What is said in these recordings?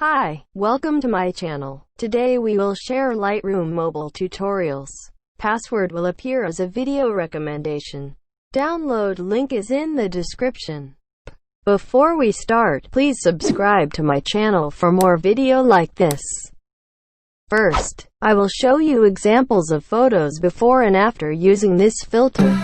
Hi, welcome to my channel. Today we will share Lightroom mobile tutorials. Password will appear as a video recommendation. Download link is in the description. Before we start, please subscribe to my channel for more video like this. First, I will show you examples of photos before and after using this filter.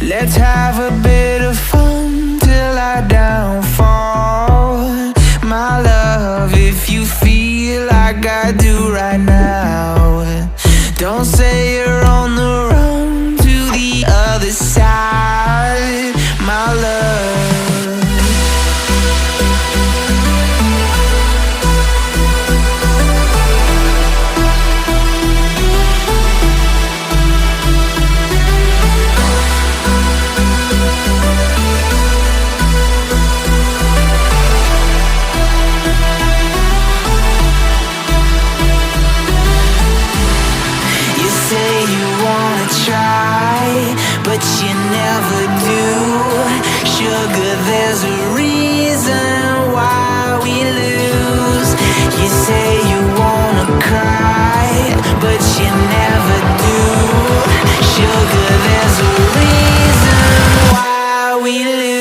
Let's have a bit of fun till I downfall. My love, if you feel like I do right now, don't say you're on the run to the other side, my love. But you never do. Sugar, there's a reason why we lose. You say you wanna cry, but you never do. Sugar, there's a reason why we lose.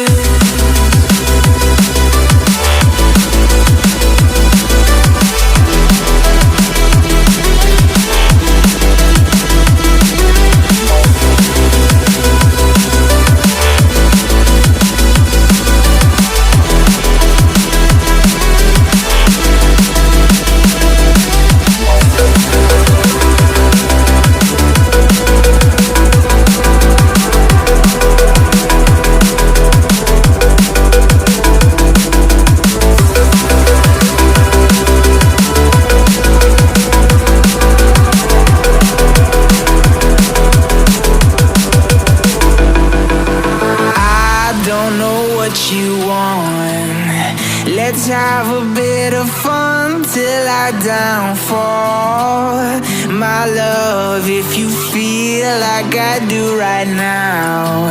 Let's have a bit of fun till I downfall. My love, if you feel like I do right now,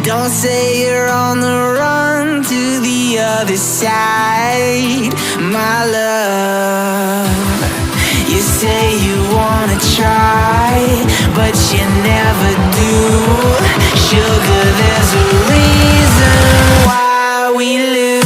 don't say you're on the run to the other side, my love. You say you wanna try, but you never do. Sugar, there's a reason why we lose.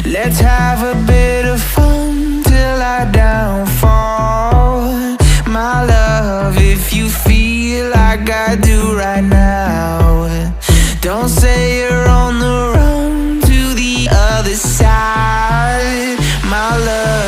Let's have a bit of fun till I downfall. My love, if you feel like I do right now, don't say you're on the run to the other side, my love.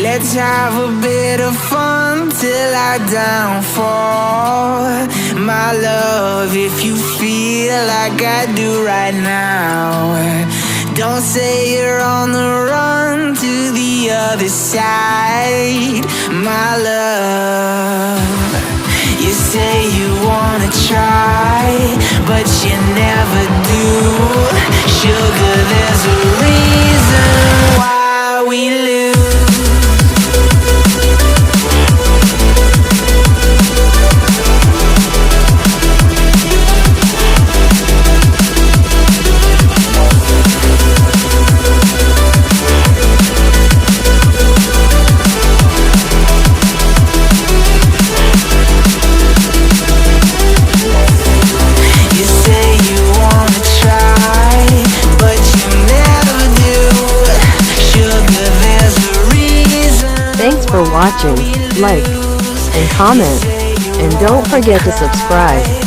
Let's have a bit of fun till I downfall. My love, if you feel like I do right now, don't say you're on the run to the other side. My love, you say you wanna try, but you never do. Sugar, there's a reason why we lose. Thanks for watching, like, and comment, and don't forget to subscribe.